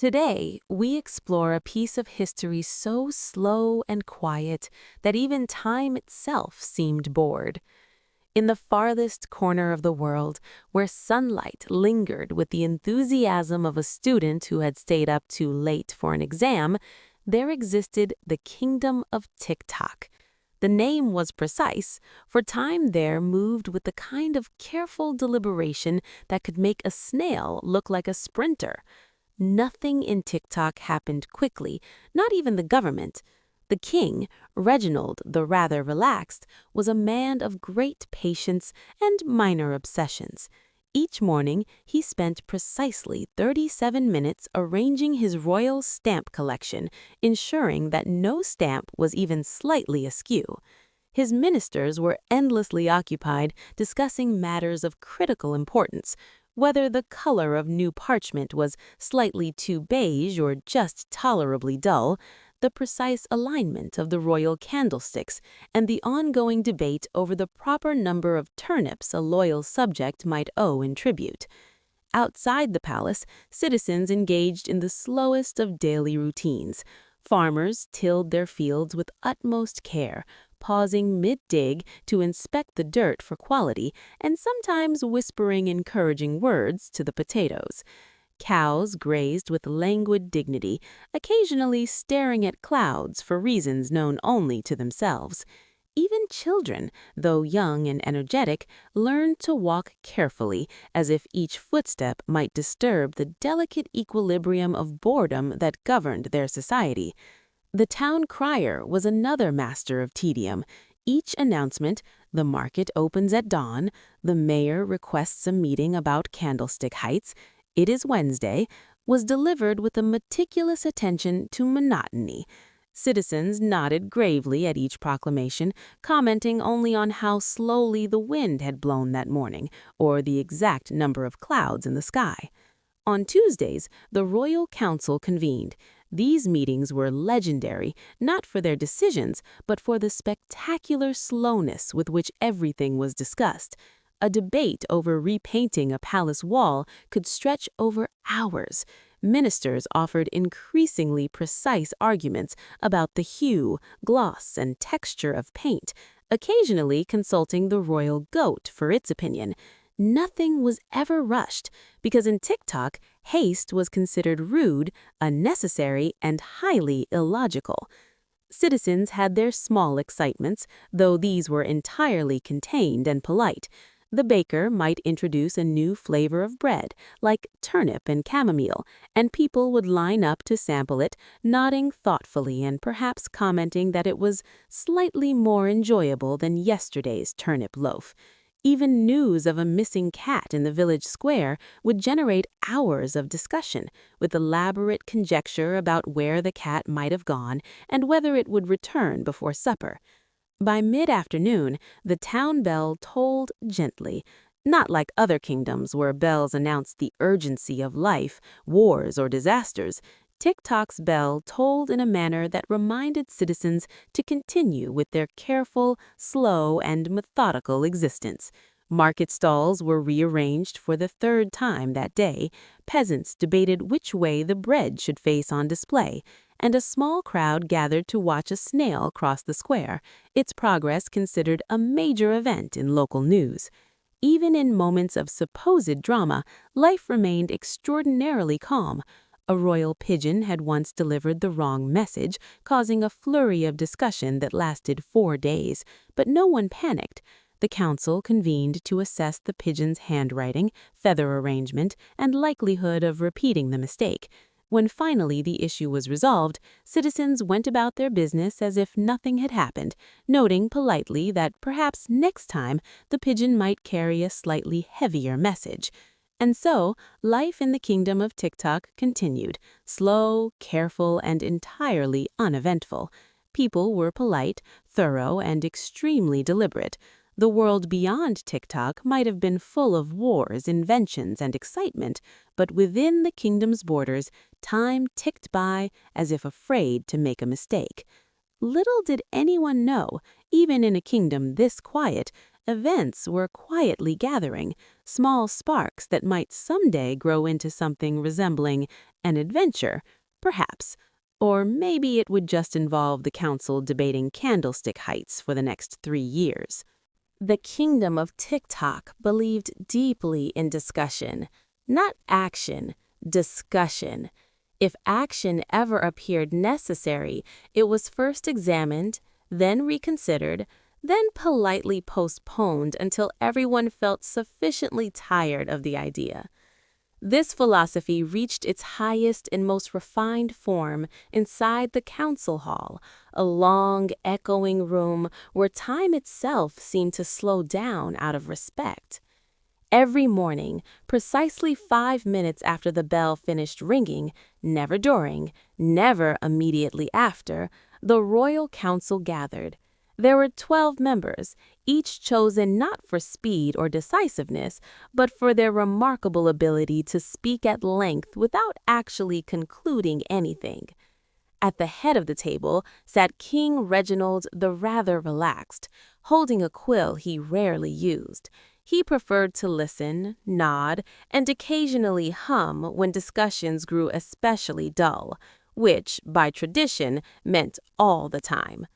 Today, we explore a piece of history so slow and quiet that even time itself seemed bored. In the farthest corner of the world, where sunlight lingered with the enthusiasm of a student who had stayed up too late for an exam, there existed the kingdom of Tick-Tock. The name was precise, for time there moved with the kind of careful deliberation that could make a snail look like a sprinter. Nothing in Tick-Tock happened quickly, not even the government. The king, Reginald the rather relaxed, was a man of great patience and minor obsessions. Each morning, he spent precisely 37 minutes arranging his royal stamp collection, ensuring that no stamp was even slightly askew. His ministers were endlessly occupied discussing matters of critical importance, whether the color of new parchment was slightly too beige or just tolerably dull, the precise alignment of the royal candlesticks, and the ongoing debate over the proper number of turnips a loyal subject might owe in tribute. Outside the palace, citizens engaged in the slowest of daily routines. Farmers tilled their fields with utmost care, pausing mid-dig to inspect the dirt for quality and sometimes whispering encouraging words to the potatoes. Cows grazed with languid dignity, occasionally staring at clouds for reasons known only to themselves. Even children, though young and energetic, learned to walk carefully, as if each footstep might disturb the delicate equilibrium of boredom that governed their society. The town crier was another master of tedium. Each announcement, "The market opens at dawn," "The mayor requests a meeting about candlestick heights," "It is Wednesday," was delivered with a meticulous attention to monotony. Citizens nodded gravely at each proclamation, commenting only on how slowly the wind had blown that morning, or the exact number of clouds in the sky. On Tuesdays, the Royal Council convened. These meetings were legendary, not for their decisions, but for the spectacular slowness with which everything was discussed. A debate over repainting a palace wall could stretch over hours. Ministers offered increasingly precise arguments about the hue, gloss, and texture of paint, occasionally consulting the royal goat for its opinion. Nothing was ever rushed, because in Tick-Tock, haste was considered rude, unnecessary, and highly illogical. Citizens had their small excitements, though these were entirely contained and polite. The baker might introduce a new flavor of bread, like turnip and chamomile, and people would line up to sample it, nodding thoughtfully and perhaps commenting that it was slightly more enjoyable than yesterday's turnip loaf. Even news of a missing cat in the village square would generate hours of discussion, with elaborate conjecture about where the cat might have gone and whether it would return before supper. By mid-afternoon, the town bell tolled gently, not like other kingdoms where bells announced the urgency of life, wars, or disasters. Tick-Tock's bell tolled in a manner that reminded citizens to continue with their careful, slow, and methodical existence. Market stalls were rearranged for the third time that day, peasants debated which way the bread should face on display, and a small crowd gathered to watch a snail cross the square, its progress considered a major event in local news. Even in moments of supposed drama, life remained extraordinarily calm. A royal pigeon had once delivered the wrong message, causing a flurry of discussion that lasted 4 days, but no one panicked. The council convened to assess the pigeon's handwriting, feather arrangement, and likelihood of repeating the mistake. When finally the issue was resolved, citizens went about their business as if nothing had happened, noting politely that perhaps next time the pigeon might carry a slightly heavier message. And so, life in the kingdom of Tick-Tock continued, slow, careful, and entirely uneventful. People were polite, thorough, and extremely deliberate. The world beyond Tick-Tock might have been full of wars, inventions, and excitement, but within the kingdom's borders, time ticked by as if afraid to make a mistake. Little did anyone know, even in a kingdom this quiet, events were quietly gathering, small sparks that might someday grow into something resembling An adventure, perhaps. Or maybe it would just involve the council debating candlestick heights for the next 3 years. The kingdom of Tick-Tock believed deeply in discussion, not action, discussion. If action ever appeared necessary, it was first examined, then reconsidered, then politely postponed until everyone felt sufficiently tired of the idea. This philosophy reached its highest and most refined form inside the council hall, a long, echoing room where time itself seemed to slow down out of respect. Every morning, precisely 5 minutes after the bell finished ringing, never during, never immediately after, the royal council gathered. There were 12 members, each chosen not for speed or decisiveness, but for their remarkable ability to speak at length without actually concluding anything. At the head of the table sat King Reginald the rather relaxed, holding a quill he rarely used. He preferred to listen, nod, and occasionally hum when discussions grew especially dull, which, by tradition, meant all the time.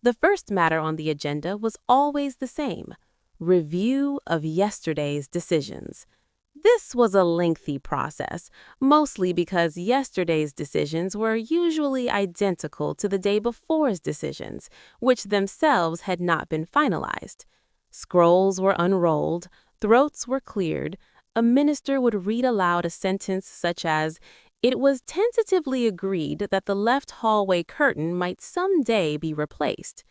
The first matter on the agenda was always the same: review of yesterday's decisions. This was a lengthy process, mostly because yesterday's decisions were usually identical to the day before's decisions, which themselves had not been finalized. Scrolls were unrolled, throats were cleared. A minister would read aloud a sentence such as, "It was tentatively agreed that the left hallway curtain might someday be replaced."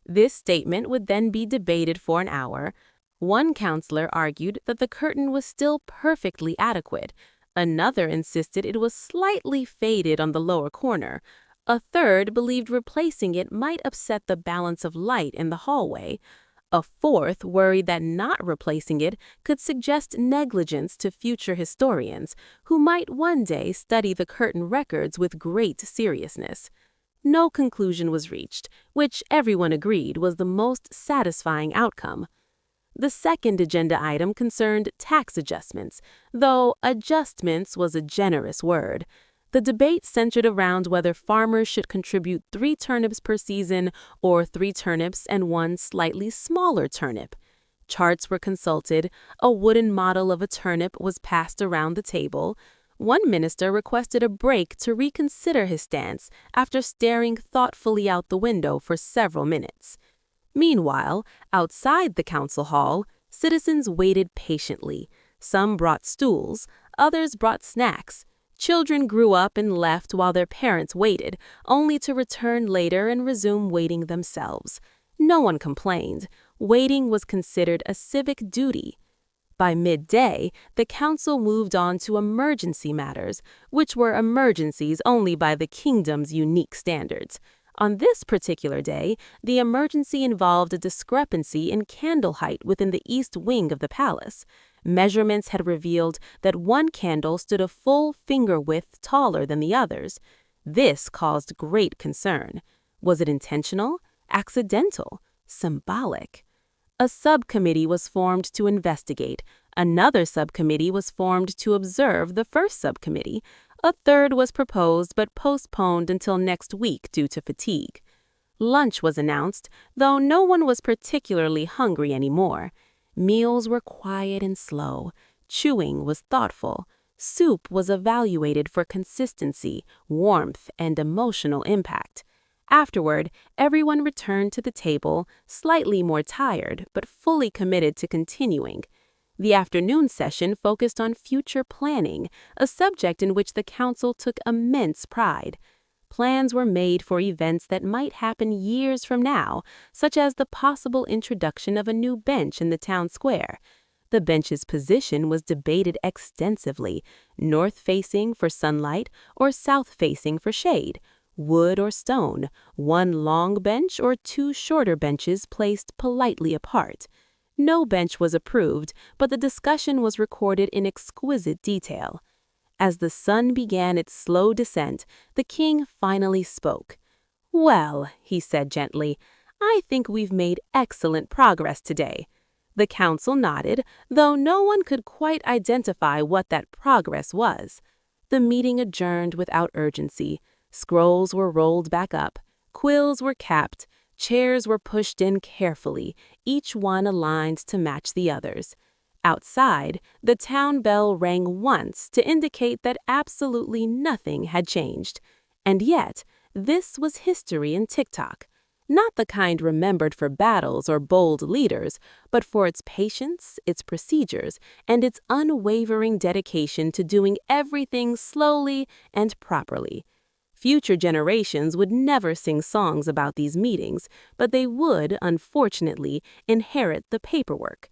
This statement would then be debated for an hour. One counselor argued that the curtain was still perfectly adequate. Another insisted it was slightly faded on the lower corner. A third believed replacing it might upset the balance of light in the hallway. A fourth worried that not replacing it could suggest negligence to future historians, who might one day study the curtain records with great seriousness. No conclusion was reached, which everyone agreed was the most satisfying outcome. The second agenda item concerned tax adjustments, though adjustments was a generous word. The debate centered around whether farmers should contribute 3 turnips per season or 3 turnips and 1 slightly smaller turnip. Charts were consulted, a wooden model of a turnip was passed around the table. One minister requested a break to reconsider his stance after staring thoughtfully out the window for several minutes. Meanwhile, outside the council hall, citizens waited patiently. Some brought stools, others brought snacks. Children grew up and left while their parents waited, only to return later and resume waiting themselves. No one complained. Waiting was considered a civic duty. By midday, the council moved on to emergency matters, which were emergencies only by the kingdom's unique standards. On this particular day, the emergency involved a discrepancy in candle height within the east wing of the palace. Measurements had revealed that one candle stood a full finger width taller than the others. This caused great concern. Was it intentional? Accidental? Symbolic? A subcommittee was formed to investigate. Another subcommittee was formed to observe the first subcommittee. A third was proposed but postponed until next week due to fatigue. Lunch was announced, though no one was particularly hungry anymore. Meals were quiet and slow. Chewing was thoughtful. Soup was evaluated for consistency, warmth, and emotional impact. Afterward, everyone returned to the table, slightly more tired, but fully committed to continuing. The afternoon session focused on future planning, a subject in which the council took immense pride. Plans were made for events that might happen years from now, such as the possible introduction of a new bench in the town square. The bench's position was debated extensively: north-facing for sunlight or south-facing for shade, wood or stone, one long bench or 2 shorter benches placed politely apart. No bench was approved, but the discussion was recorded in exquisite detail. As the sun began its slow descent, the king finally spoke. "Well," he said gently, "I think we've made excellent progress today." The council nodded, though no one could quite identify what that progress was. The meeting adjourned without urgency. Scrolls were rolled back up. Quills were capped. Chairs were pushed in carefully, each one aligned to match the others. Outside, the town bell rang once to indicate that absolutely nothing had changed. And yet, this was history in Tick-Tock. Not the kind remembered for battles or bold leaders, but for its patience, its procedures, and its unwavering dedication to doing everything slowly and properly. Future generations would never sing songs about these meetings, but they would, unfortunately, inherit the paperwork.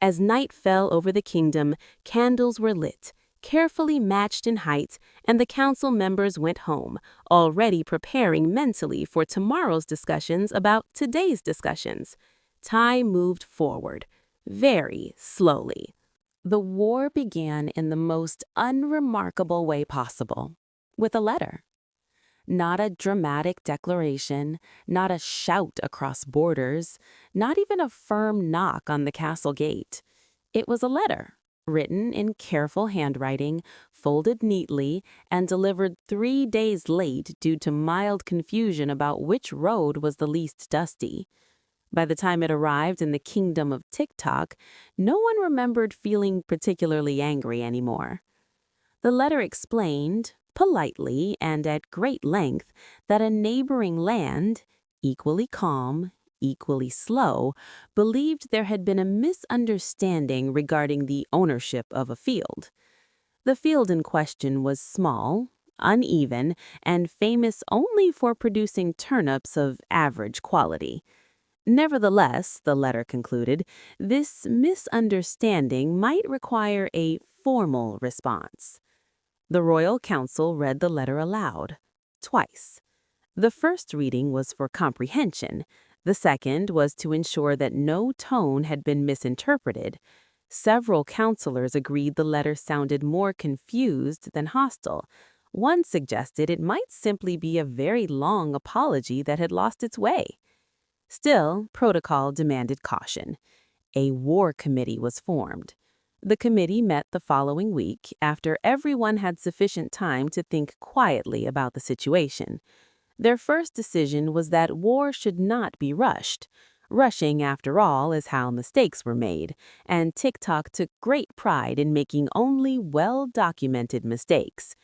As night fell over the kingdom, candles were lit, carefully matched in height, and the council members went home, already preparing mentally for tomorrow's discussions about today's discussions. Time moved forward, very slowly. The war began in the most unremarkable way possible, with a letter. Not a dramatic declaration, not a shout across borders, not even a firm knock on the castle gate. It was a letter, written in careful handwriting, folded neatly, and delivered 3 days late due to mild confusion about which road was the least dusty. By the time it arrived in the kingdom of Tick-Tock, no one remembered feeling particularly angry anymore. The letter explained, politely and at great length, that a neighboring land, equally calm, equally slow, believed there had been a misunderstanding regarding the ownership of a field. The field in question was small, uneven, and famous only for producing turnips of average quality. Nevertheless, the letter concluded, this misunderstanding might require a formal response. The royal council read the letter aloud, twice. The first reading was for comprehension. The second was to ensure that no tone had been misinterpreted. Several counselors agreed the letter sounded more confused than hostile. One suggested it might simply be a very long apology that had lost its way. Still, protocol demanded caution. A war committee was formed. The committee met the following week after everyone had sufficient time to think quietly about the situation. Their first decision was that war should not be rushed. Rushing, after all, is how mistakes were made, and Tick-Tock took great pride in making only well-documented mistakes.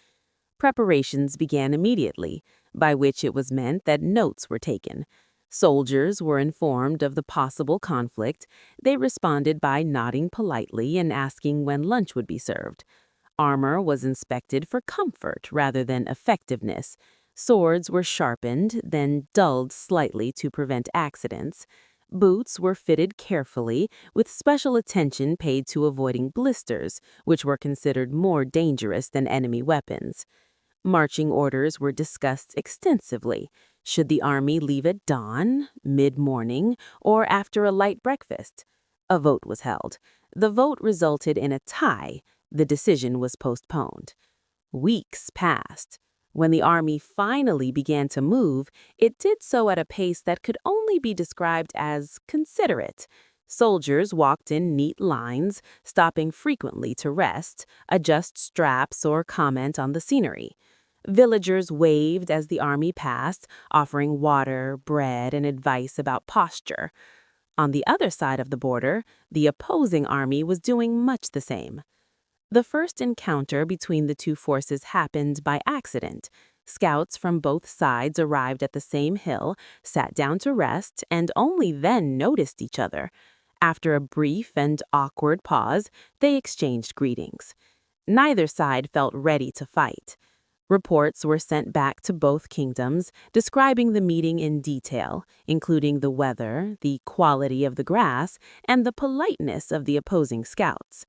Preparations began immediately, by which it was meant that notes were taken. Soldiers were informed of the possible conflict. They responded by nodding politely and asking when lunch would be served. Armor was inspected for comfort rather than effectiveness. Swords were sharpened, then dulled slightly to prevent accidents. Boots were fitted carefully, with special attention paid to avoiding blisters, which were considered more dangerous than enemy weapons. Marching orders were discussed extensively. Should the army leave at dawn, mid-morning, or after a light breakfast? A vote was held. The vote resulted in a tie. The decision was postponed. Weeks passed. When the army finally began to move, it did so at a pace that could only be described as considerate. Soldiers walked in neat lines, stopping frequently to rest, adjust straps, or comment on the scenery. Villagers waved as the army passed, offering water, bread, and advice about posture. On the other side of the border, the opposing army was doing much the same. The first encounter between the two forces happened by accident. Scouts from both sides arrived at the same hill, sat down to rest, and only then noticed each other. After a brief and awkward pause, they exchanged greetings. Neither side felt ready to fight. Reports were sent back to both kingdoms, describing the meeting in detail, including the weather, the quality of the grass, and the politeness of the opposing scouts.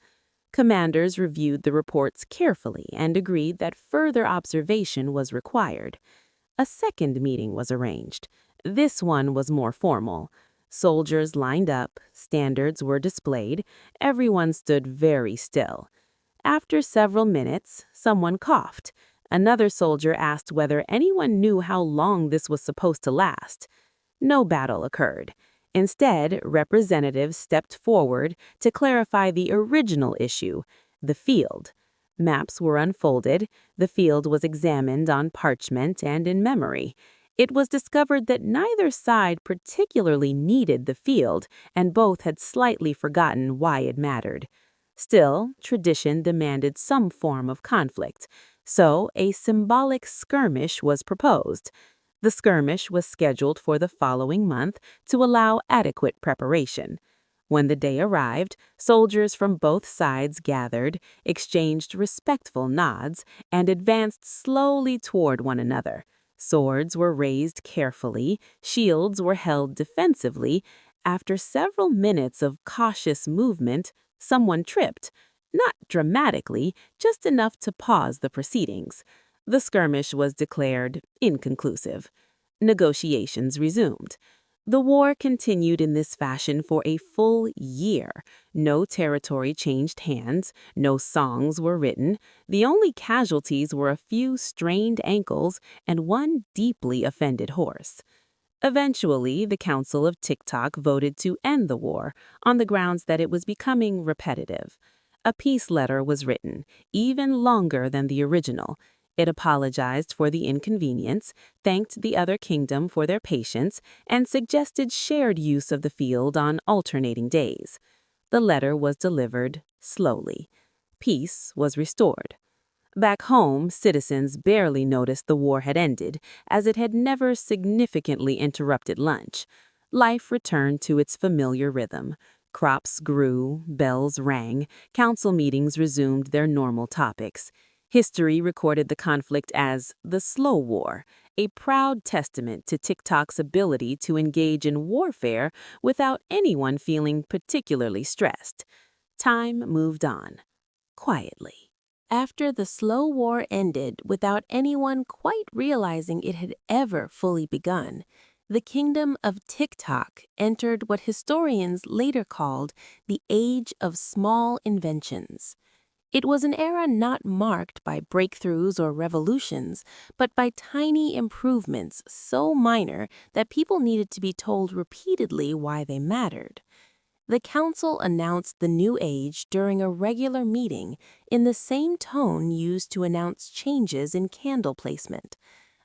Commanders reviewed the reports carefully and agreed that further observation was required. A second meeting was arranged. This one was more formal. Soldiers lined up, standards were displayed, everyone stood very still. After several minutes, someone coughed. Another soldier asked whether anyone knew how long this was supposed to last. No battle occurred. Instead, representatives stepped forward to clarify the original issue, the field. Maps were unfolded, the field was examined on parchment and in memory. It was discovered that neither side particularly needed the field, and both had slightly forgotten why it mattered. Still, tradition demanded some form of conflict, so a symbolic skirmish was proposed. The skirmish was scheduled for the following month to allow adequate preparation. When the day arrived, soldiers from both sides gathered, exchanged respectful nods, and advanced slowly toward one another. Swords were raised carefully, shields were held defensively. After several minutes of cautious movement, someone tripped. Not dramatically, just enough to pause the proceedings. The skirmish was declared inconclusive. Negotiations resumed. The war continued in this fashion for a full year. No territory changed hands, no songs were written. The only casualties were a few strained ankles and one deeply offended horse. Eventually, the Council of Tick-Tock voted to end the war on the grounds that it was becoming repetitive. A peace letter was written, even longer than the original. It apologized for the inconvenience, thanked the other kingdom for their patience, and suggested shared use of the field on alternating days. The letter was delivered slowly. Peace was restored. Back home, citizens barely noticed the war had ended, as it had never significantly interrupted lunch. Life returned to its familiar rhythm. Crops grew, bells rang, council meetings resumed their normal topics. History recorded the conflict as the Slow War, a proud testament to Tick-Tock's ability to engage in warfare without anyone feeling particularly stressed. Time moved on, quietly. After the Slow War ended without anyone quite realizing it had ever fully begun, the kingdom of Tick-Tock entered what historians later called the Age of Small Inventions. It was an era not marked by breakthroughs or revolutions, but by tiny improvements so minor that people needed to be told repeatedly why they mattered. The council announced the new age during a regular meeting in the same tone used to announce changes in candle placement.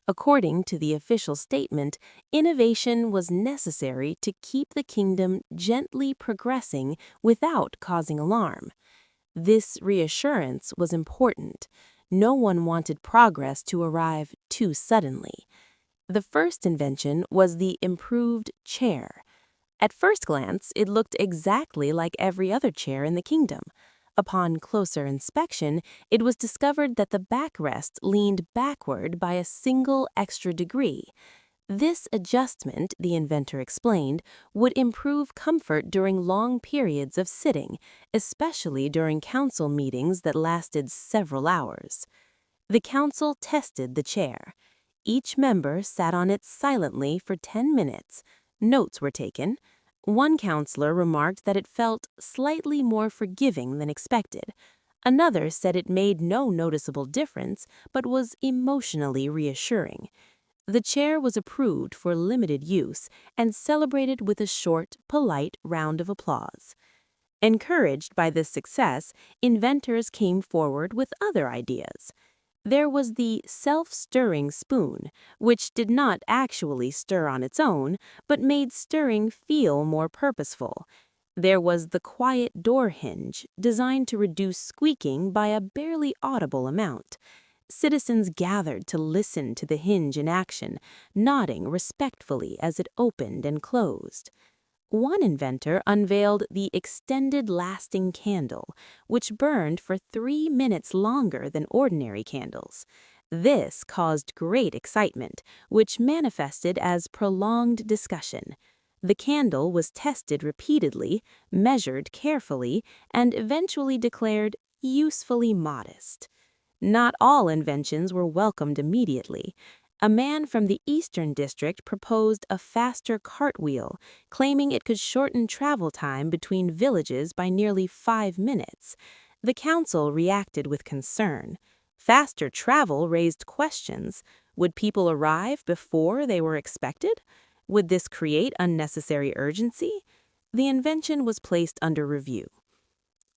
According to the official statement, innovation was necessary to keep the kingdom gently progressing without causing alarm. This reassurance was important. No one wanted progress to arrive too suddenly. The first invention was the improved chair. At first glance, it looked exactly like every other chair in the kingdom. Upon closer inspection, it was discovered that the backrest leaned backward by a single extra degree. This adjustment, the inventor explained, would improve comfort during long periods of sitting, especially during council meetings that lasted several hours. The council tested the chair. Each member sat on it silently for 10 minutes. Notes were taken. One counselor remarked that it felt slightly more forgiving than expected. Another said it made no noticeable difference, but was emotionally reassuring. The chair was approved for limited use and celebrated with a short, polite round of applause. Encouraged by this success, inventors came forward with other ideas. There was the self-stirring spoon, which did not actually stir on its own, but made stirring feel more purposeful. There was the quiet door hinge, designed to reduce squeaking by a barely audible amount. Citizens gathered to listen to the hinge in action, nodding respectfully as it opened and closed. One inventor unveiled the extended lasting candle, which burned for 3 minutes longer than ordinary candles. This caused great excitement, which manifested as prolonged discussion. The candle was tested repeatedly, measured carefully, and eventually declared usefully modest. Not all inventions were welcomed immediately. A man from the Eastern District proposed a faster cartwheel, claiming it could shorten travel time between villages by nearly 5 minutes. The council reacted with concern. Faster travel raised questions. Would people arrive before they were expected? Would this create unnecessary urgency? The invention was placed under review.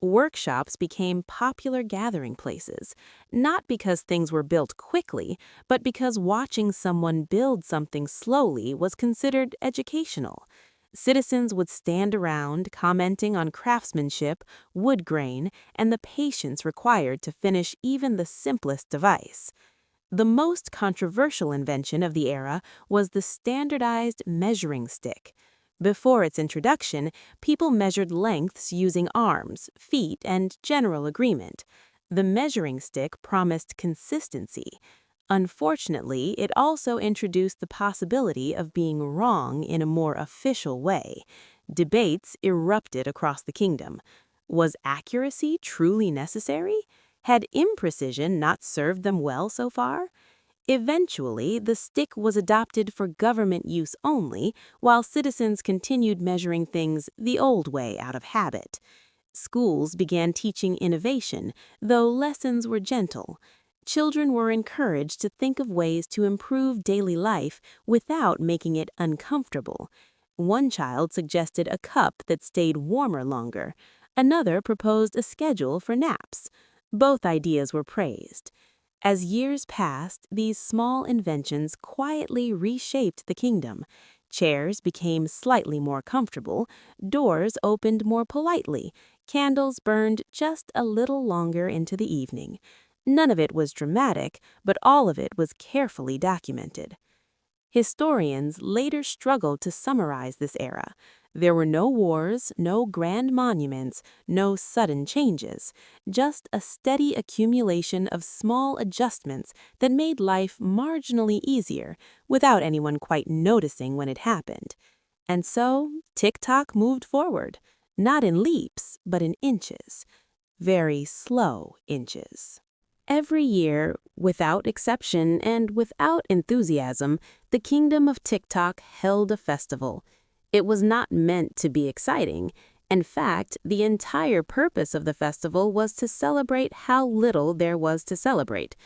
Workshops became popular gathering places, not because things were built quickly, but because watching someone build something slowly was considered educational. Citizens would stand around commenting on craftsmanship, wood grain, and the patience required to finish even the simplest device. The most controversial invention of the era was the standardized measuring stick. Before its introduction, people measured lengths using arms, feet, and general agreement. The measuring stick promised consistency. Unfortunately, it also introduced the possibility of being wrong in a more official way. Debates erupted across the kingdom. Was accuracy truly necessary? Had imprecision not served them well so far? Eventually, the stick was adopted for government use only, while citizens continued measuring things the old way out of habit. Schools began teaching innovation, though lessons were gentle. Children were encouraged to think of ways to improve daily life without making it uncomfortable. One child suggested a cup that stayed warmer longer. Another proposed a schedule for naps. Both ideas were praised. As years passed, these small inventions quietly reshaped the kingdom. Chairs became slightly more comfortable, doors opened more politely, candles burned just a little longer into the evening. None of it was dramatic, but all of it was carefully documented. Historians later struggled to summarize this era. There were no wars, no grand monuments, no sudden changes, just a steady accumulation of small adjustments that made life marginally easier without anyone quite noticing when it happened. And so, Tick-Tock moved forward, not in leaps, but in inches. Very slow inches. Every year, without exception and without enthusiasm, the kingdom of Tick-Tock held a festival. It was not meant to be exciting. In fact, the entire purpose of the festival was to celebrate how little there was to celebrate.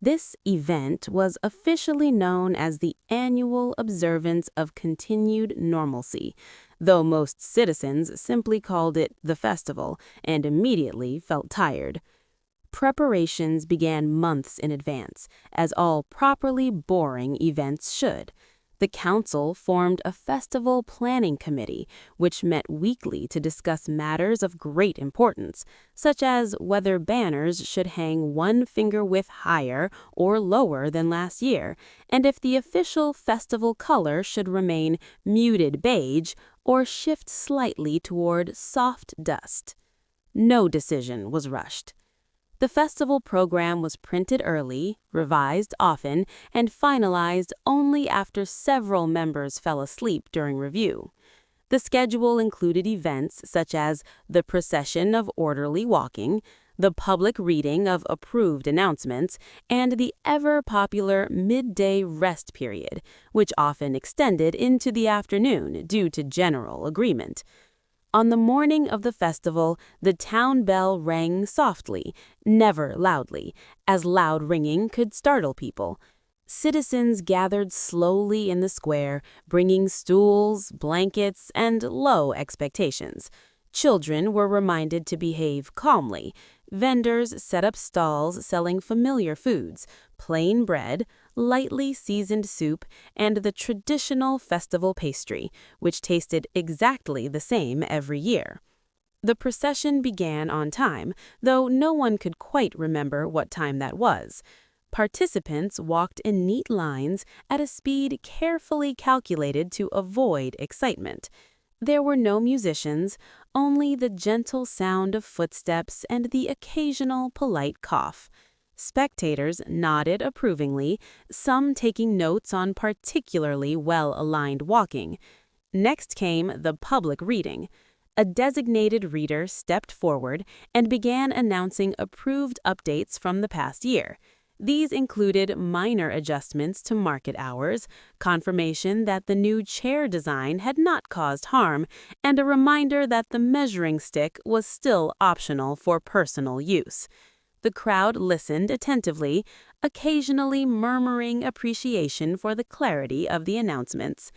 This event was officially known as the Annual Observance of Continued Normalcy, though most citizens simply called it the festival and immediately felt tired. Preparations began months in advance, as all properly boring events should. The council formed a festival planning committee, which met weekly to discuss matters of great importance, such as whether banners should hang one finger width higher or lower than last year, and if the official festival color should remain muted beige or shift slightly toward soft dust. No decision was rushed. The festival program was printed early, revised often, and finalized only after several members fell asleep during review. The schedule included events such as the procession of orderly walking, the public reading of approved announcements, and the ever-popular midday rest period, which often extended into the afternoon due to general agreement. On the morning of the festival, the town bell rang softly, never loudly, as loud ringing could startle people. Citizens gathered slowly in the square, bringing stools, blankets, and low expectations. Children were reminded to behave calmly. Vendors set up stalls selling familiar foods, plain bread, lightly seasoned soup, and the traditional festival pastry, which tasted exactly the same every year. The procession began on time, though no one could quite remember what time that was. Participants walked in neat lines at a speed carefully calculated to avoid excitement. There were no musicians, only the gentle sound of footsteps and the occasional polite cough. Spectators nodded approvingly, some taking notes on particularly well-aligned walking. Next came the public reading. A designated reader stepped forward and began announcing approved updates from the past year. These included minor adjustments to market hours, confirmation that the new chair design had not caused harm, and a reminder that the measuring stick was still optional for personal use. The crowd listened attentively, occasionally murmuring appreciation for the clarity of the announcements.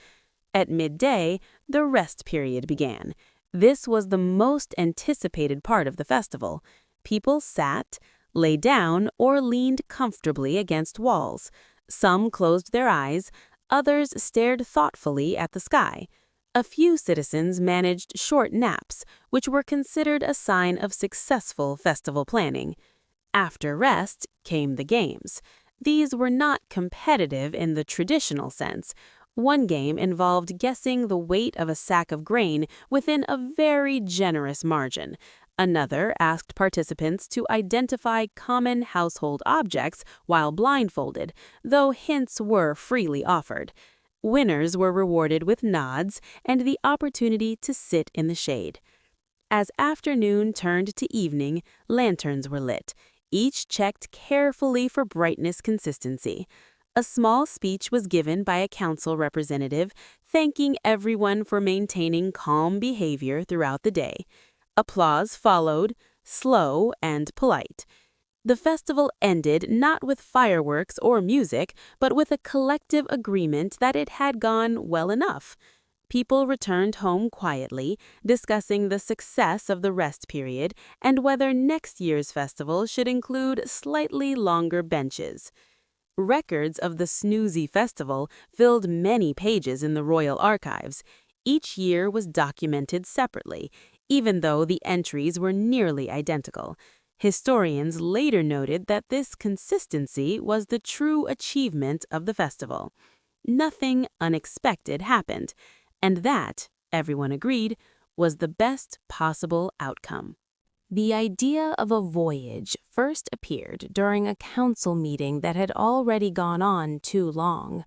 At midday, the rest period began. This was the most anticipated part of the festival. People sat, lay down, or leaned comfortably against walls. Some closed their eyes, others stared thoughtfully at the sky. A few citizens managed short naps, which were considered a sign of successful festival planning. After rest came the games. These were not competitive in the traditional sense. One game involved guessing the weight of a sack of grain within a very generous margin. Another asked participants to identify common household objects while blindfolded, though hints were freely offered. Winners were rewarded with nods and the opportunity to sit in the shade. As afternoon turned to evening, lanterns were lit. Each checked carefully for brightness consistency. A small speech was given by a council representative, thanking everyone for maintaining calm behavior throughout the day. Applause followed, slow and polite. The festival ended not with fireworks or music, but with a collective agreement that it had gone well enough. People returned home quietly, discussing the success of the rest period and whether next year's festival should include slightly longer benches. Records of the Snoozy Festival filled many pages in the royal archives. Each year was documented separately, even though the entries were nearly identical. Historians later noted that this consistency was the true achievement of the festival. Nothing unexpected happened, and that, everyone agreed, was the best possible outcome. The idea of a voyage first appeared during a council meeting that had already gone on too long.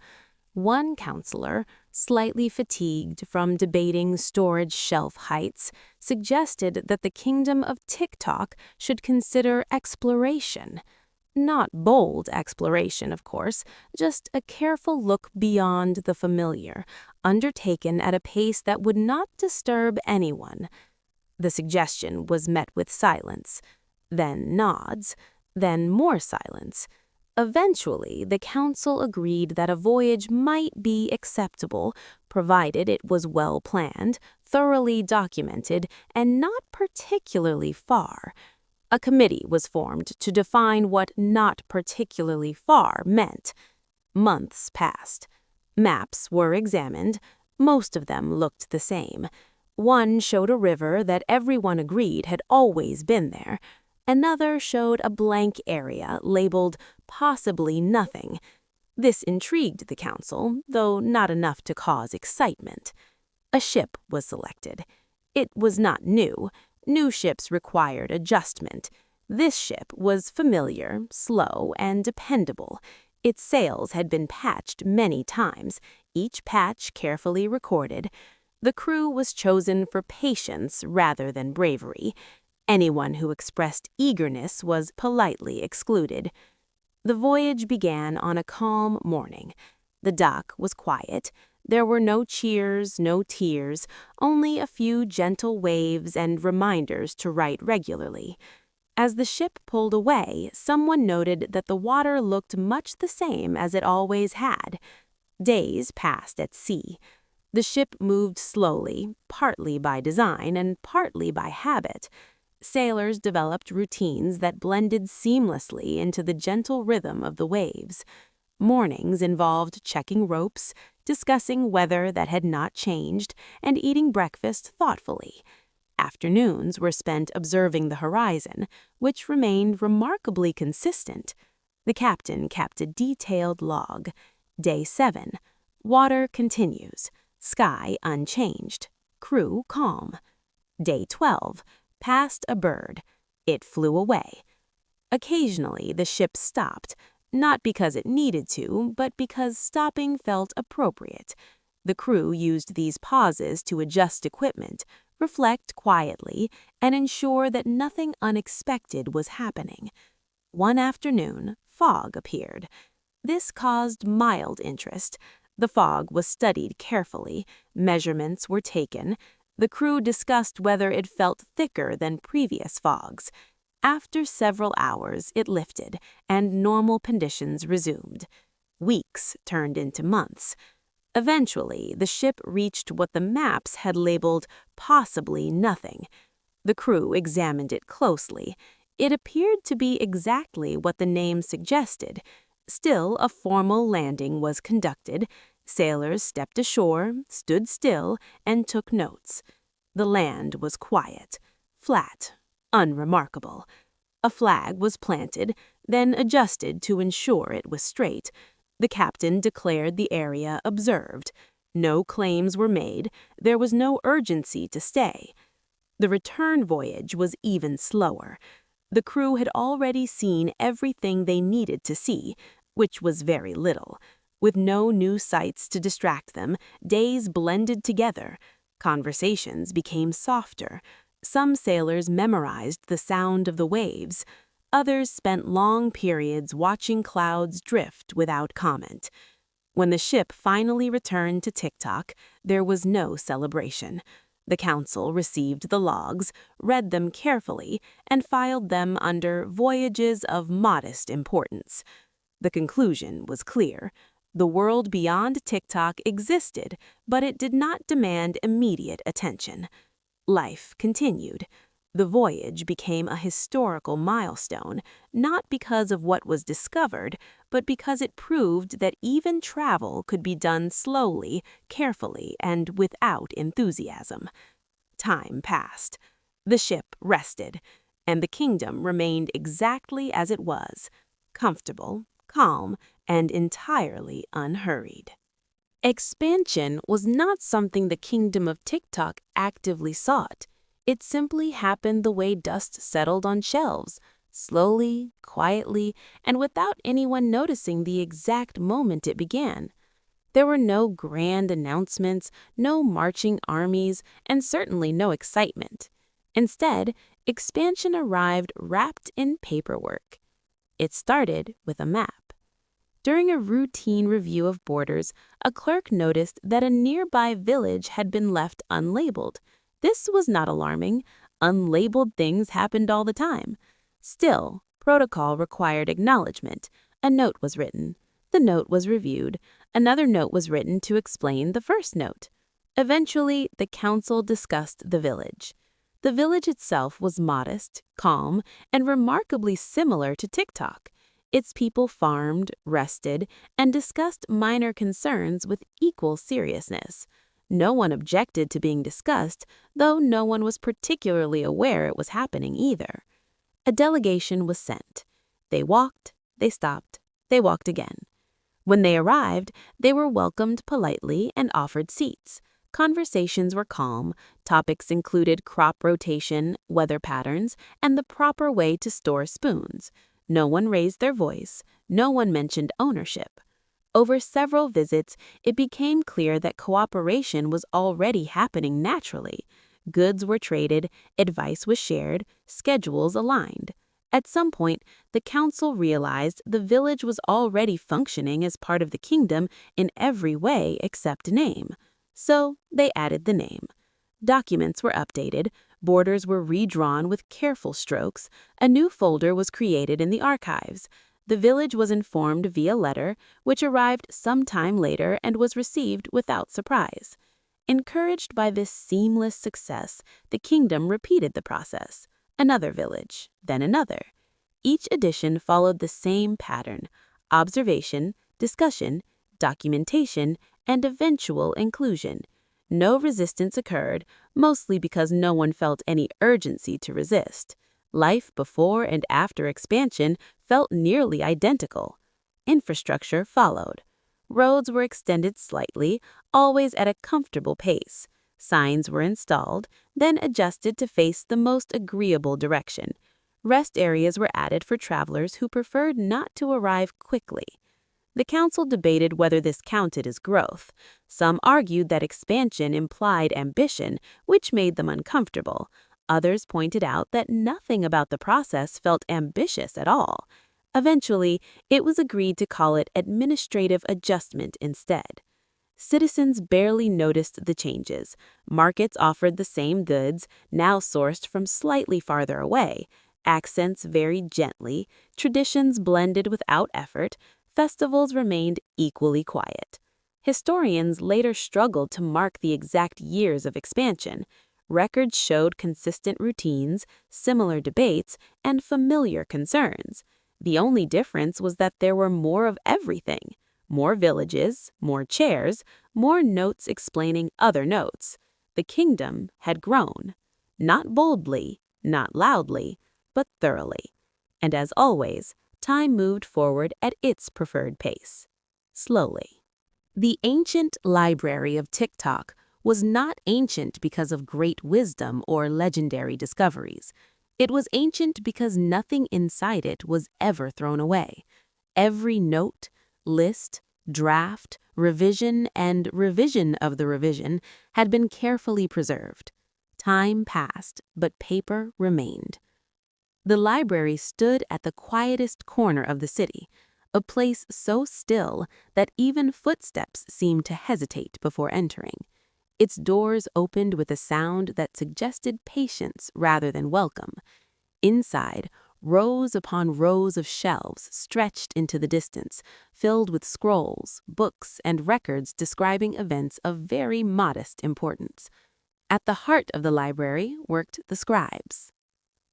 One counselor, slightly fatigued from debating storage shelf heights, suggested that the kingdom of Tick-Tock should consider exploration. Not bold exploration, of course, just a careful look beyond the familiar, undertaken at a pace that would not disturb anyone. The suggestion was met with silence, then nods, then more silence. Eventually, the council agreed that a voyage might be acceptable, provided it was well planned, thoroughly documented, and not particularly far. A committee was formed to define what not particularly far meant. Months passed. Maps were examined. Most of them looked the same. One showed a river that everyone agreed had always been there. Another showed a blank area labeled possibly nothing. This intrigued the council, though not enough to cause excitement. A ship was selected. It was not new. New ships required adjustment. This ship was familiar, slow, and dependable. Its sails had been patched many times, each patch carefully recorded. The crew was chosen for patience rather than bravery. Anyone who expressed eagerness was politely excluded. The voyage began on a calm morning. The dock was quiet. There were no cheers, no tears, only a few gentle waves and reminders to write regularly. As the ship pulled away, someone noted that the water looked much the same as it always had. Days passed at sea. The ship moved slowly, partly by design and partly by habit. Sailors developed routines that blended seamlessly into the gentle rhythm of the waves. Mornings involved checking ropes, discussing weather that had not changed, and eating breakfast thoughtfully. Afternoons were spent observing the horizon, which remained remarkably consistent. The captain kept a detailed log. Day 7. Water continues. Sky unchanged. Crew calm. Day 12. Passed a bird. It flew away. Occasionally the ship stopped, not because it needed to, but because stopping felt appropriate. The crew used these pauses to adjust equipment, reflect quietly, and ensure that nothing unexpected was happening. One afternoon, fog appeared. This caused mild interest. The fog was studied carefully. Measurements were taken. The crew discussed whether it felt thicker than previous fogs. After several hours, it lifted, and normal conditions resumed. Weeks turned into months. Eventually, the ship reached what the maps had labeled possibly nothing. The crew examined it closely. It appeared to be exactly what the name suggested. Still, a formal landing was conducted. Sailors stepped ashore, stood still, and took notes. The land was quiet, flat, unremarkable. A flag was planted, then adjusted to ensure it was straight. The captain declared the area observed. No claims were made. There was no urgency to stay. The return voyage was even slower. The crew had already seen everything they needed to see, which was very little. With no new sights to distract them, days blended together. Conversations became softer. Some sailors memorized the sound of the waves. Others spent long periods watching clouds drift without comment. When the ship finally returned to Tick-Tock, there was no celebration. The council received the logs, read them carefully, and filed them under voyages of modest importance. The conclusion was clear. The world beyond Tick-Tock existed, but it did not demand immediate attention. Life continued. The voyage became a historical milestone, not because of what was discovered, but because it proved that even travel could be done slowly, carefully, and without enthusiasm. Time passed. The ship rested, and the kingdom remained exactly as it was, comfortable, calm, and entirely unhurried. Expansion was not something the kingdom of Tick-Tock actively sought. It simply happened the way dust settled on shelves, slowly, quietly, and without anyone noticing the exact moment it began. There were no grand announcements, no marching armies, and certainly no excitement. Instead, expansion arrived wrapped in paperwork. It started with a map. During a routine review of borders, a clerk noticed that a nearby village had been left unlabeled. This was not alarming. Unlabeled things happened all the time. Still, protocol required acknowledgement. A note was written. The note was reviewed. Another note was written to explain the first note. Eventually, the council discussed the village. The village itself was modest, calm, and remarkably similar to Tick-Tock. Its people farmed, rested, and discussed minor concerns with equal seriousness. No one objected to being discussed, though no one was particularly aware it was happening either. A delegation was sent. They walked, they stopped, they walked again. When they arrived, they were welcomed politely and offered seats. Conversations were calm. Topics included crop rotation, weather patterns, and the proper way to store spoons. No one raised their voice. No one mentioned ownership. Over several visits, it became clear that cooperation was already happening naturally. Goods were traded, advice was shared, schedules aligned. At some point, the council realized the village was already functioning as part of the kingdom in every way except name. So they added the name. Documents were updated, borders were redrawn with careful strokes, a new folder was created in the archives. The village was informed via letter, which arrived some time later and was received without surprise. Encouraged by this seamless success, the kingdom repeated the process. Another village, then another. Each edition followed the same pattern: observation, discussion, documentation, and eventual inclusion. No resistance occurred, mostly because no one felt any urgency to resist. Life before and after expansion felt nearly identical. Infrastructure followed. Roads were extended slightly, always at a comfortable pace. Signs were installed, then adjusted to face the most agreeable direction. Rest areas were added for travelers who preferred not to arrive quickly. The council debated whether this counted as growth. Some argued that expansion implied ambition, which made them uncomfortable. Others pointed out that nothing about the process felt ambitious at all. Eventually, it was agreed to call it administrative adjustment instead. Citizens barely noticed the changes. Markets offered the same goods, now sourced from slightly farther away. Accents varied gently, traditions blended without effort, festivals remained equally quiet. Historians later struggled to mark the exact years of expansion. Records showed consistent routines, similar debates, and familiar concerns. The only difference was that there were more of everything. More villages, more chairs, more notes explaining other notes. The kingdom had grown. Not boldly, not loudly, but thoroughly. And as always, time moved forward at its preferred pace. Slowly. The ancient library of Tick-Tock was not ancient because of great wisdom or legendary discoveries. It was ancient because nothing inside it was ever thrown away. Every note, list, draft, revision, and revision of the revision had been carefully preserved. Time passed, but paper remained. The library stood at the quietest corner of the city, a place so still that even footsteps seemed to hesitate before entering. Its doors opened with a sound that suggested patience rather than welcome. Inside, rows upon rows of shelves stretched into the distance, filled with scrolls, books, and records describing events of very modest importance. At the heart of the library worked the scribes.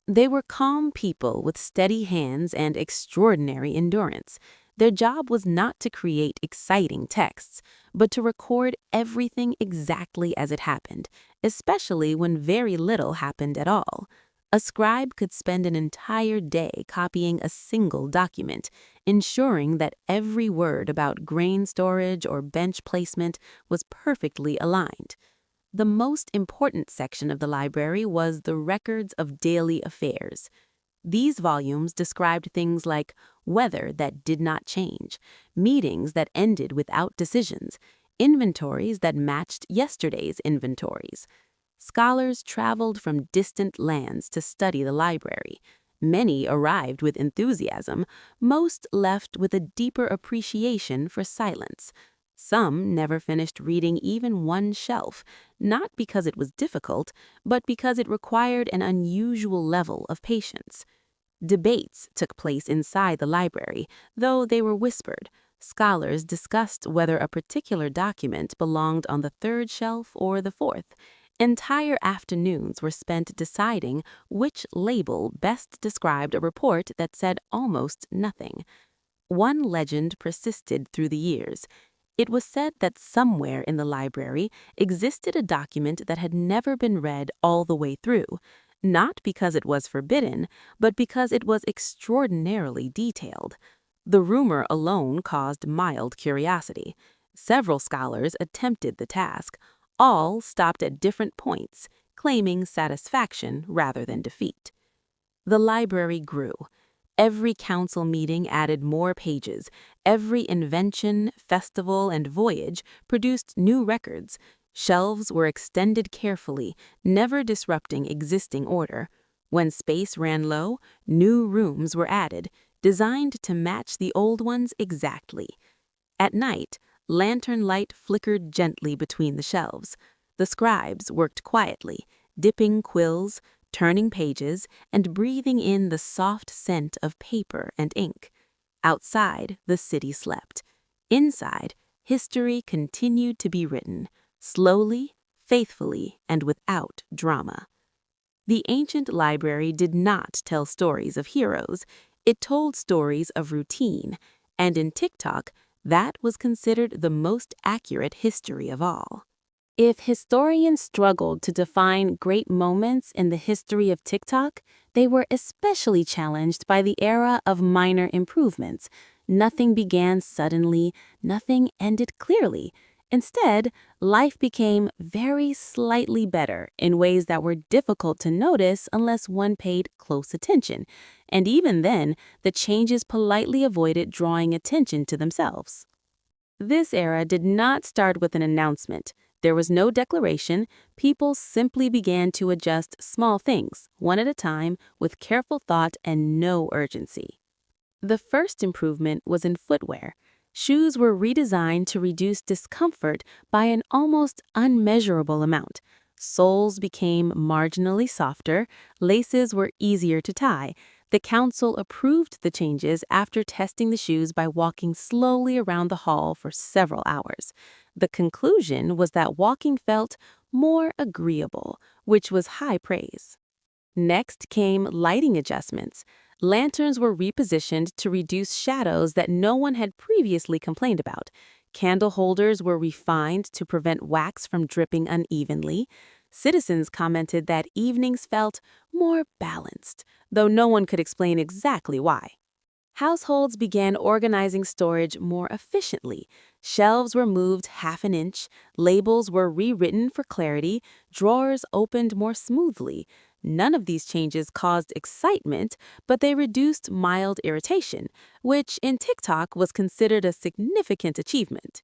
They were calm people with steady hands and extraordinary endurance. Their job was not to create exciting texts, but to record everything exactly as it happened, especially when very little happened at all. A scribe could spend an entire day copying a single document, ensuring that every word about grain storage or bench placement was perfectly aligned. The most important section of the library was the records of daily affairs. These volumes described things like weather that did not change, meetings that ended without decisions, inventories that matched yesterday's inventories. Scholars traveled from distant lands to study the library. Many arrived with enthusiasm, most left with a deeper appreciation for silence. Some never finished reading even one shelf, not because it was difficult, but because it required an unusual level of patience. Debates took place inside the library, though they were whispered. Scholars discussed whether a particular document belonged on the third shelf or the fourth. Entire afternoons were spent deciding which label best described a report that said almost nothing. One legend persisted through the years. It was said that somewhere in the library existed a document that had never been read all the way through, not because it was forbidden, but because it was extraordinarily detailed. The rumor alone caused mild curiosity. Several scholars attempted the task. All stopped at different points, claiming satisfaction rather than defeat. The library grew. Every council meeting added more pages. Every invention, festival, and voyage produced new records. Shelves were extended carefully, never disrupting existing order. When space ran low, new rooms were added, designed to match the old ones exactly. At night, lantern light flickered gently between the shelves. The scribes worked quietly, dipping quills, turning pages, and breathing in the soft scent of paper and ink. Outside, the city slept. Inside, history continued to be written, slowly, faithfully, and without drama. The ancient library did not tell stories of heroes. It told stories of routine, and in Tick-Tock, that was considered the most accurate history of all. If historians struggled to define great moments in the history of Tick-Tock, they were especially challenged by the era of minor improvements. Nothing began suddenly, nothing ended clearly. Instead, life became very slightly better in ways that were difficult to notice unless one paid close attention. And even then, the changes politely avoided drawing attention to themselves. This era did not start with an announcement. There was no declaration. People simply began to adjust small things, one at a time, with careful thought and no urgency. The first improvement was in footwear. Shoes were redesigned to reduce discomfort by an almost unmeasurable amount. Soles became marginally softer, laces were easier to tie. The council approved the changes after testing the shoes by walking slowly around the hall for several hours. The conclusion was that walking felt more agreeable, which was high praise. Next came lighting adjustments. Lanterns were repositioned to reduce shadows that no one had previously complained about. Candle holders were refined to prevent wax from dripping unevenly. Citizens commented that evenings felt more balanced, though no one could explain exactly why. Households began organizing storage more efficiently. Shelves were moved half an inch, labels were rewritten for clarity, drawers opened more smoothly. None of these changes caused excitement, but they reduced mild irritation, which in Tick-Tock was considered a significant achievement.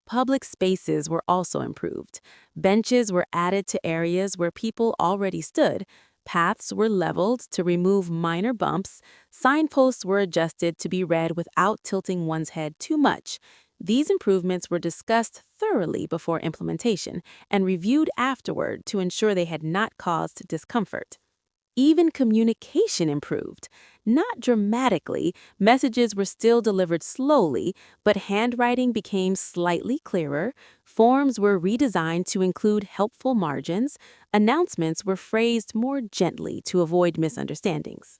Public spaces were also improved. Benches were added to areas where people already stood. Paths were leveled to remove minor bumps. Signposts were adjusted to be read without tilting one's head too much. These improvements were discussed thoroughly before implementation and reviewed afterward to ensure they had not caused discomfort. Even communication improved. Not dramatically, messages were still delivered slowly, but handwriting became slightly clearer, forms were redesigned to include helpful margins, announcements were phrased more gently to avoid misunderstandings.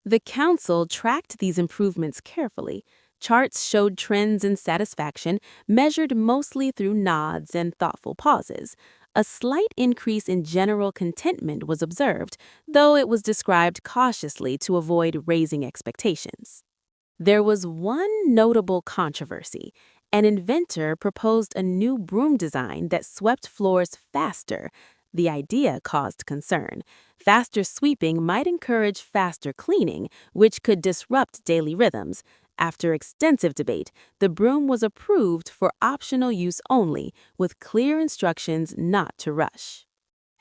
The council tracked these improvements carefully. Charts showed trends in satisfaction, measured mostly through nods and thoughtful pauses. A slight increase in general contentment was observed, though it was described cautiously to avoid raising expectations. There was one notable controversy. An inventor proposed a new broom design that swept floors faster. The idea caused concern. Faster sweeping might encourage faster cleaning, which could disrupt daily rhythms. After extensive debate, the broom was approved for optional use only, with clear instructions not to rush.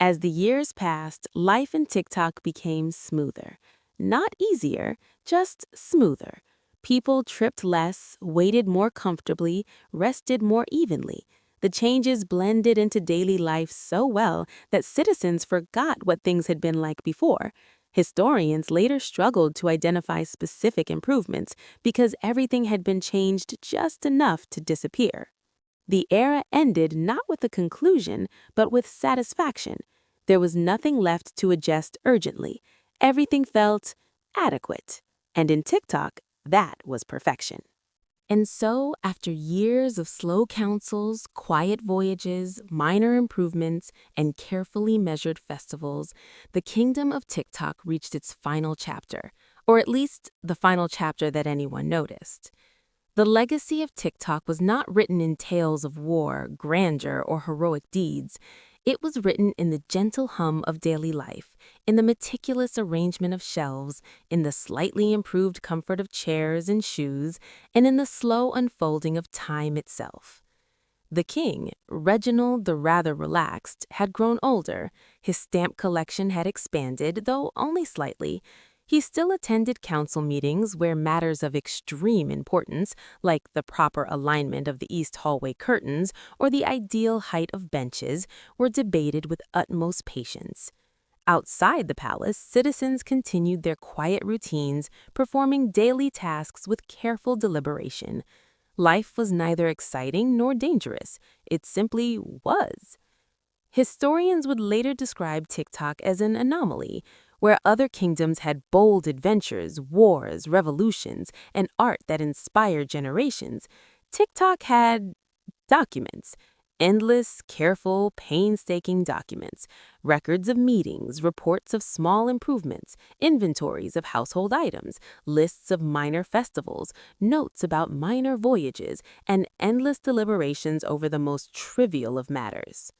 As the years passed, life in Tick-Tock became smoother. Not easier, just smoother. People tripped less, waited more comfortably, rested more evenly. The changes blended into daily life so well that citizens forgot what things had been like before. Historians later struggled to identify specific improvements because everything had been changed just enough to disappear. The era ended not with a conclusion, but with satisfaction. There was nothing left to adjust urgently. Everything felt adequate. And in Tick-Tock, that was perfection. And so, after years of slow councils, quiet voyages, minor improvements, and carefully measured festivals, the kingdom of Tick-Tock reached its final chapter, or at least the final chapter that anyone noticed. The legacy of Tick-Tock was not written in tales of war, grandeur, or heroic deeds. It was written in the gentle hum of daily life, in the meticulous arrangement of shelves, in the slightly improved comfort of chairs and shoes, and in the slow unfolding of time itself. The king, Reginald the rather relaxed, had grown older. His stamp collection had expanded, though only slightly. He still attended council meetings where matters of extreme importance, like the proper alignment of the east hallway curtains or the ideal height of benches, were debated with utmost patience. Outside the palace, citizens continued their quiet routines, performing daily tasks with careful deliberation. Life was neither exciting nor dangerous. It simply was. Historians would later describe Tick-Tock as an anomaly, where other kingdoms had bold adventures, wars, revolutions, and art that inspired generations. Tick-Tock had documents. Endless, careful, painstaking documents, records of meetings, reports of small improvements, inventories of household items, lists of minor festivals, notes about minor voyages, and endless deliberations over the most trivial of matters.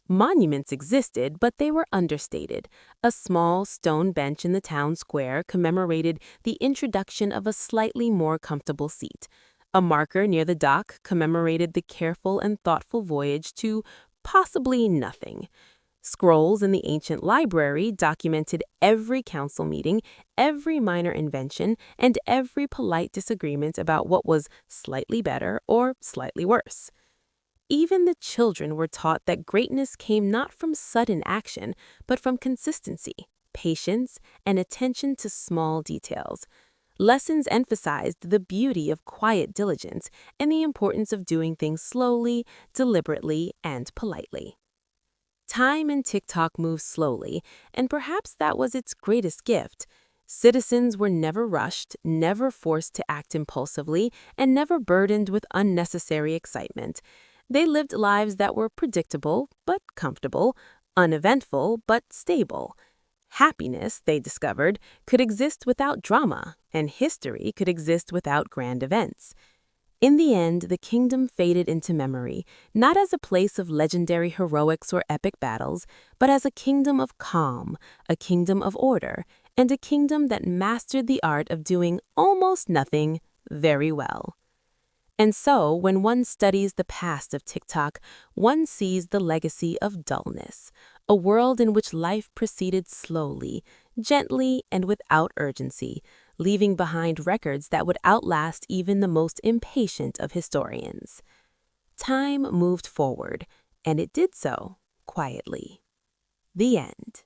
Monuments existed, but they were understated. A small stone bench in the town square commemorated the introduction of a slightly more comfortable seat. A marker near the dock commemorated the careful and thoughtful voyage to possibly nothing. Scrolls in the ancient library documented every council meeting, every minor invention, and every polite disagreement about what was slightly better or slightly worse. Even the children were taught that greatness came not from sudden action, but from consistency, patience, and attention to small details. Lessons emphasized the beauty of quiet diligence and the importance of doing things slowly, deliberately, and politely. Time in Tick-Tock moved slowly, and perhaps that was its greatest gift. Citizens were never rushed, never forced to act impulsively, and never burdened with unnecessary excitement. They lived lives that were predictable but comfortable, uneventful but stable. Happiness, they discovered, could exist without drama, and history could exist without grand events. In the end, the kingdom faded into memory, not as a place of legendary heroics or epic battles, but as a kingdom of calm, a kingdom of order, and a kingdom that mastered the art of doing almost nothing very well. And so, when one studies the past of Tick-Tock, one sees the legacy of dullness, a world in which life proceeded slowly, gently, and without urgency, leaving behind records that would outlast even the most impatient of historians. Time moved forward, and it did so quietly. The end.